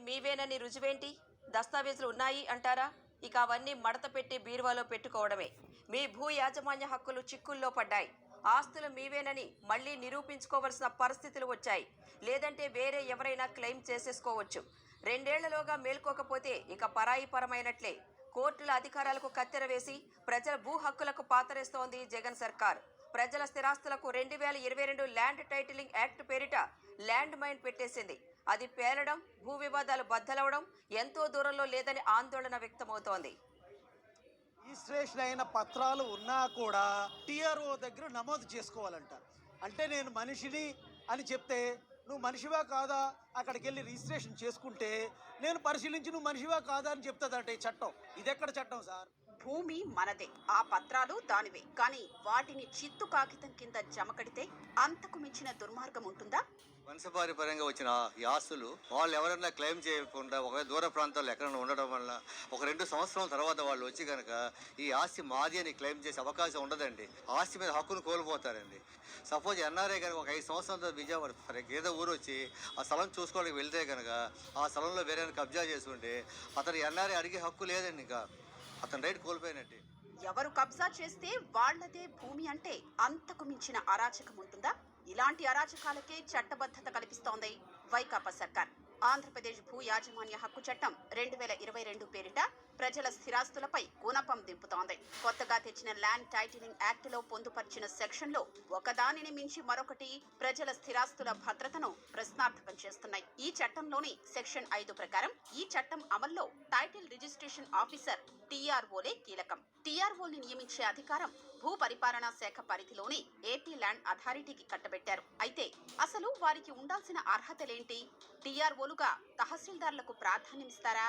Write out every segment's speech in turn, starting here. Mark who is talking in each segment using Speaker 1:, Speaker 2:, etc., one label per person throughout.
Speaker 1: మీవేనని రుజువేంటి? దస్తావేజులు ఉన్నాయి అంటారా? ఇక అవన్నీ మడత పెట్టి బీరువాలో పెట్టుకోవడమే. మీ భూ యాజమాన్య హక్కులు చిక్కుల్లో పడ్డాయి. ఆస్తులు మీవేనని మళ్ళీ నిరూపించుకోవలసిన పరిస్థితులు వచ్చాయి. లేదంటే వేరే ఎవరైనా క్లెయిమ్ చేసేసుకోవచ్చు. 2 ఏళ్లలోగా మేల్కోకపోతే ఇక పరాయిపరమైనట్లే. కోర్టుల అధికారాలకు కత్తెర వేసి ప్రజల భూ హక్కులకు పాతరేస్తోంది జగన్ సర్కార్. ప్రజల స్థిరాస్తులకు 2022 ల్యాండ్ టైటిలింగ్ యాక్ట్ పేరిట ల్యాండ్ మైన్ పెట్టేసింది. అది పేలడం, భూ వివాదాలు బద్దలవడం ఎంతో దూరంలో లేదని ఆందోళన వ్యక్తమవుతోంది.
Speaker 2: రిజిస్ట్రేషన్ అయిన పత్రాలు ఉన్నా కూడా టీఆర్ఓ దగ్గర నమోదు చేసుకోవాలంట. అంటే నేను మనిషిని అని చెప్తే నువ్వు మనిషివా కాదా అక్కడికి వెళ్ళి రిజిస్ట్రేషన్ చేసుకుంటే నేను పరిశీలించి నువ్వు మనిషివా కాదా అని చెప్తుందంటే చట్టం. ఇదెక్కడ చట్టం సార్?
Speaker 3: భూమి మనదే, ఆ పత్రాలు దానివే. కానీ వాటిని చిత్తు కాగితం కింద జమకడితే అంతకు మించిన దుర్మార్గం ఉంటుందా?
Speaker 4: వంశపారంపర్యంగా వచ్చిన ఈ ఆస్తులు వాళ్ళు ఎవరైనా క్లెయిమ్ చేయకుండా ఒక దూర ప్రాంతాల్లో ఎక్కడైనా ఉండడం వల్ల ఒక 2 సంవత్సరాల తర్వాత వాళ్ళు వచ్చి కనుక ఈ ఆస్తి మాది అని క్లెయిమ్ చేసే అవకాశం ఉండదండి. ఆస్తి మీద హక్కును కోల్పోతారండి. సపోజ్ ఎన్ఆర్ఐ కనుక ఒక 5 సంవత్సరాల విజయవాడ ఏదో ఊరు వచ్చి ఆ స్థలం చూసుకోవడానికి వెళ్తే కనుక ఆ స్థలంలో వేరే కబ్జా చేసుకుంటే అతను ఎన్ఆర్ఐ అడిగే హక్కు లేదండి. ఇంకా అతను రైట్ కోల్పోయినట్టే.
Speaker 3: ఎవరు కబ్జా చేస్తే వాళ్లదే భూమి అంటే అంతకు మించిన అరాచకం ఉంటుందా? ఇలాంటి అరాచకాలకే చట్టబద్ధత కల్పిస్తోంది వైకాపా సర్కార్. ఆంధ్రప్రదేశ్ భూ యాజమాన్య హక్కు చట్టం 2022 పేరిట ప్రజల స్థిరాస్తులపై గుణపం దింపుతోంది. కొత్తగా తెచ్చిన ల్యాండ్ టైటిలింగ్ యాక్ట్ లో పొందుపరిచిన సెక్షన్లో ఒకదానిని మించి మరొకటి ప్రజల స్థిరాస్తుల భద్రతను ప్రశ్నార్థకం చేస్తున్నాయి. ఈ చట్టంలోని సెక్షన్ 5 ప్రకారం ఈ చట్టం అమల్లో టైటిల్ రిజిస్ట్రేషన్ ఆఫీసర్ టీఆర్ఓలే కీలకం. టీఆర్ఓని నియమించే అధికారం భూ పరిపాలనా శాఖ పరిధిలోని ఏపీ ల్యాండ్ అథారిటీకి కట్టబెట్టారు. అయితే అసలు వారికి ఉండాల్సిన అర్హతలేంటి? టీఆర్ఓలుగా తహసీల్దార్లకు ప్రాధాన్యమిస్తారా,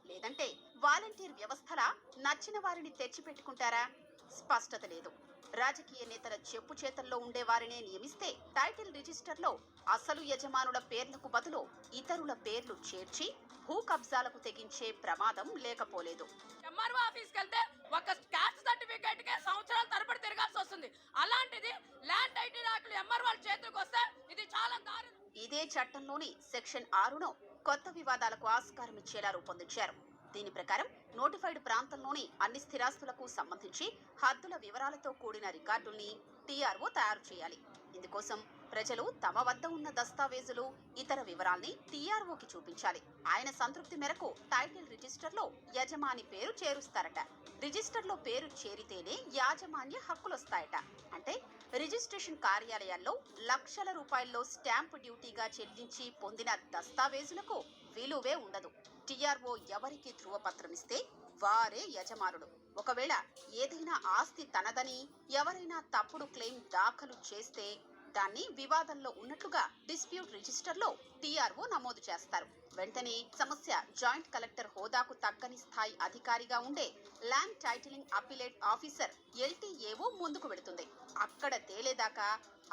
Speaker 3: లేదంటే వాలంటీర్ వ్యవస్థలా నచ్చిన వారిని తెచ్చిపెట్టుకుంటారా? స్పష్టత లేదు. రాజకీయ నేతల చెప్పు చేతల్లో ఉండే వారినే నియమిస్తే టైటిల్ రిజిస్టర్లో అసలు యజమానుల పేర్లకు బదులు ఇతరుల పేర్లు చేర్చి భూ కబ్జాలకు తెగించే ప్రమాదం లేకపోలేదు.
Speaker 5: ఎంఆర్ఓ ఆఫీస్కి వెళ్తే ఒక క్యాస్ట్ సర్టిఫికేట్ కే సంవత్సరాల తరబడి తిరగాల్సి వస్తుంది. అలాంటిది ల్యాండ్ టైటిల్ యాక్ట్ ఎంఆర్ఓ చేతికి వస్తే ఇది చాలా దారుణం.
Speaker 3: ఇదే చట్టంలోని సెక్షన్ 6ను కొత్త వివాదాలకు ఆస్కారం ఇచ్చేలా రూపొందించారు. దీని ప్రకారం నోటిఫైడ్ ప్రాంతంలోని అన్ని స్థిరాస్తులకు సంబంధించి హద్దుల వివరాలతో కూడిన రికార్డుల్ని టీఆర్ఓ తయారు చేయాలి. ఇందుకోసం ప్రజలు తమ వద్ద ఉన్న దస్తావేజులు, ఇతర వివరాల్ని టీఆర్ఓకి చూపించాలి. ఆయన సంతృప్తి మేరకు టైటిల్ రిజిస్టర్లో యజమాని పేరు చేరుస్తారట. రిజిస్టర్లో పేరు చేరితేనే యాజమాన్య హక్కులొస్తాయట. అంటే రిజిస్ట్రేషన్ కార్యాలయాల్లో లక్షల రూపాయల్లో స్టాంపు డ్యూటీగా చెల్లించి పొందిన దస్తావేజులకు విలువే ఉండదు. టీఆర్ఓ ఎవరికి ధృవపత్రమిస్తే వారే యజమానులు. ఒకవేళ ఏదైనా ఆస్తి తనదని ఎవరైనా తప్పుడు క్లెయిమ్ దాఖలు చేస్తే దాన్ని వివాదంలో ఉన్నట్లుగా డిస్ప్యూట్ రిజిస్టర్లో టీఆర్ఓ నమోదు చేస్తారు. వెంటనే సమస్య జాయింట్ కలెక్టర్ హోదాకు తగ్గని స్థాయి అధికారిగా ఉండే land titling appellate officer LTAO ముందుకు వెళుతుంది. అక్కడ తేలేదాకా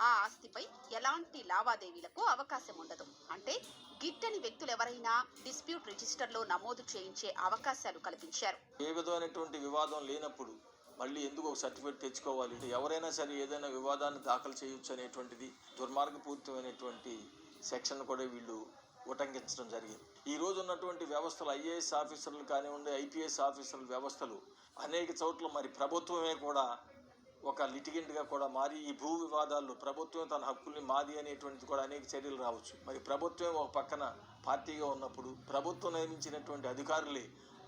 Speaker 3: ఆ ఆస్తిపై ఎలాంటి లావాదేవీలకు అవకాశం ఉండదు. అంటే గిట్టని వ్యక్తులెవరైనా డిస్ప్యూట్ రిజిస్టర్లో నమోదు చేయించే అవకాశాలు కల్పించారు.
Speaker 6: ఏ విధమైనటువంటి వివాదం లేనప్పుడు మళ్ళీ ఎందుకు ఒక సర్టిఫికేట్ తెచ్చుకోవాలి? ఎవరైనా సరే ఏదైనా వివాదాన్ని దాఖలు చేయొచ్చు అనేటువంటిది దుర్మార్గపూరితమైనటువంటి సెక్షన్ కూడా వీళ్ళు ఉటంకించడం జరిగింది. ఈ రోజు ఉన్నటువంటి వ్యవస్థలు IAS ఆఫీసర్లు కానివ్వండి, IPS ఆఫీసర్ల వ్యవస్థలు అనేక చోట్ల మరి ప్రభుత్వమే కూడా ఒక లిటిగెంట్గా కూడా మారి ఈ భూ వివాదాల్లో ప్రభుత్వం తన హక్కుల్ని మాది అనేటువంటిది కూడా అనేక చర్యలు రావచ్చు. మరి ప్రభుత్వం ఒక పక్కన పార్టీగా ఉన్నప్పుడు ప్రభుత్వం నియమించినటువంటి అధికారులే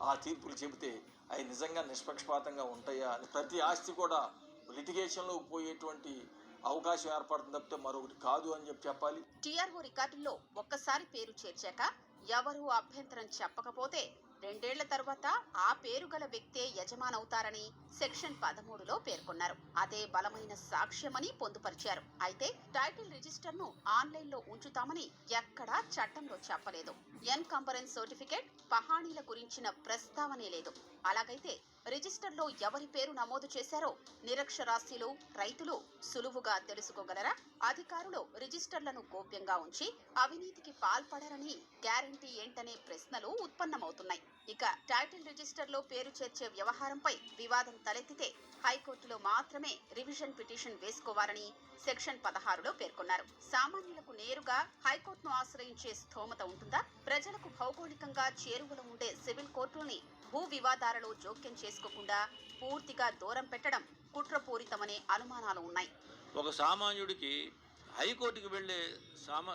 Speaker 6: ఆ తీర్పులు చెబితే అవి నిజంగా నిష్పక్షపాతంగా ఉంటాయా అని ప్రతి ఆస్తి కూడా లిటిగేషన్లో పోయేటువంటి అవకాశం ఏర్పడుతుంది తప్పితే మరొకటి కాదు అని చెప్పాలి.
Speaker 3: టీఆర్ఓ రికార్డుల్లో ఒక్కసారి పేరు చేర్చాక ఎవరూ అభ్యంతరం చెప్పకపోతే 2 ఏళ్ల తర్వాత ఆ పేరు గల వ్యక్తే యజమానవుతారని సెక్షన్ 13లో పేర్కొన్నారు. అదే బలమైన సాక్ష్యమని పొందుపరిచారు. అయితే టైటిల్ రిజిస్టర్ను ఆన్లైన్లో ఉంచుతామని ఎక్కడా చట్టంలో చెప్పలేదు. ఎన్కంబరెన్స్ సర్టిఫికేట్, పహాణీల గురించిన ప్రస్తావనే లేదు. అలాగైతే రిజిస్టర్లో ఎవరి పేరు నమోదు చేశారో నిరక్షరాస్యులు, రైతులు సులువుగా తెలుసుకోగలరా? అధికారులు రిజిస్టర్లను గోప్యంగా ఉంచి అవినీతికి పాల్పడరని గ్యారంటీ ఏంటనే ప్రశ్నలు ఉత్పన్నమవుతున్నాయి. ఇక టైటిల్ రిజిస్టర్లో పేరు చేర్చే వ్యవహారంపై వివాదం తలెత్తితే హైకోర్టులో మాత్రమే రివిజన్ పిటిషన్ వేసుకోవాలని సెక్షన్ 16లో పేర్కొన్నారు. సామాన్యులకు నేరుగా హైకోర్టును ఆశ్రయించే స్థోమత ఉంటుందా? ప్రజలకు భౌగోళికంగా చేరువలో ఉండే సివిల్ కోర్టుల్ని భూ వివాదాలలో జోక్యం చేసుకోకుండా పూర్తిగా దూరం పెట్టడం కుట్రపూరితమనే అనుమానాలు ఉన్నాయి.
Speaker 7: ఒక సామాన్యుడికి హైకోర్టుకి వెళ్ళే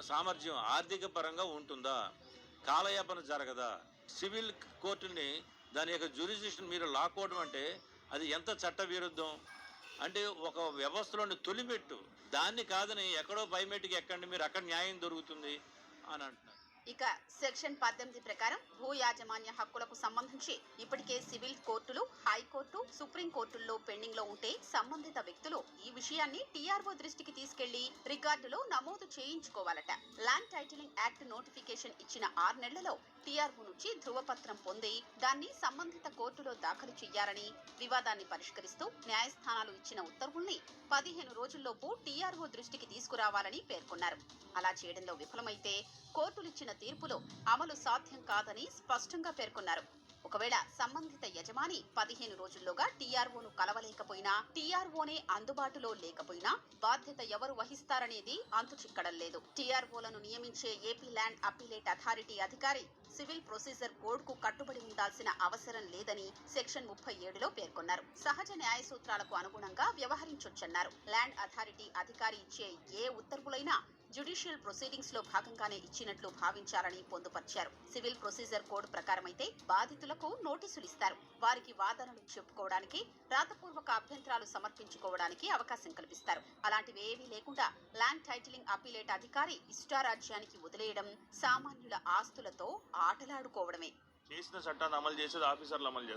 Speaker 7: సామర్థ్యం ఆర్థిక పరంగా ఉంటుందా? కాలయాపన జరగదా? సివిల్ కోర్టుని దాని యొక్క జ్యూరిస్డిక్షన్ మీరు లాక్కోవడం అంటే అది ఎంత చట్ట విరుద్ధం అంటే ఒక వ్యవస్థలోని తొలిమెట్టు. దాన్ని కాదని ఎక్కడో పైమెట్టుకి ఎక్కండి, మీరు అక్కడ న్యాయం దొరుకుతుంది అని అంటున్నారు.
Speaker 3: ఇక సెక్షన్ 18 ప్రకారం భూ యాజమాన్య హక్కులకు సంబంధించి ఇప్పటికే సివిల్ కోర్టులు, హైకోర్టు, సుప్రీంకోర్టుల్లో పెండింగ్ లో ఉంటే సంబంధిత వ్యక్తులు ఈ విషయాన్ని టీఆర్ఓ దృష్టికి తీసుకెళ్లి రికార్డులో నమోదు చేయించుకోవాలట. ల్యాండ్ టైటిలింగ్ యాక్ట్ నోటిఫికేషన్ ఇచ్చిన 6 నెలలలో టీఆర్ఓ నుంచి ధృవపత్రం పొంది దాన్ని సంబంధిత కోర్టులో దాఖలు చేయాలని, వివాదాన్ని పరిష్కరిస్తూ న్యాయస్థానాలు ఇచ్చిన ఉత్తర్వుల్ని 15 రోజుల్లోపు టీఆర్ఓ దృష్టికి తీసుకురావాలని పేర్కొన్నారు. అలా చేయడంలో విఫలమైతే కోర్టులిచ్చిన తీర్పులో అమలు సాధ్యం కాదని స్పష్టంగా పేర్కొన్నారు. ఒకవేళ సంబంధిత యజమాని 15 రోజుల్లోగా టీఆర్ఓను కలవలేకపోయినా, టీఆర్ఓనే అందుబాటులో లేకపోయినా బాధ్యత ఎవరు వహిస్తారనేది అంతుచిక్కడం లేదు. టీఆర్ఓలను నియమించే ఏపీ ల్యాండ్ అప్పీలేట్ అథారిటీ అధికారి సివిల్ ప్రొసీజర్ కోడ్ కు కట్టుబడి ఉండాల్సిన అవసరం లేదని సెక్షన్ 37లో పేర్కొన్నారు. సహజ న్యాయ సూత్రాలకు అనుగుణంగా వ్యవహరించొచ్చన్నారు. ల్యాండ్ అథారిటీ అధికారి ఇచ్చే ఏ ఉత్తర్వులైనా జ్యుడిషియల్ ప్రొసీడింగ్స్ లో భాగంగానే ఇచ్చినట్లు భావించాలని పొందుపర్చారు. సివిల్ ప్రొసీజర్ కోడ్ ప్రకారమైతే బాధితులకు నోటీసులు ఇస్తారు. వారికి వాదనలు చెప్పుకోవడానికి, రాతపూర్వక అభ్యంతరాలు సమర్పించుకోవడానికి అవకాశం కల్పిస్తారు. అలాంటివి ఏవీ లేకుండా ల్యాండ్ టైటిలింగ్ అప్పీలేట్ అధికారి ఇష్టారాజ్యానికి వదిలేయడం సామాన్యుల ఆస్తులతో ఆటలాడుకోవడమే.
Speaker 8: చేసిన చట్టాన్ని అమలు చేసేది ఆఫీసర్లు అమలు చేస్తారు.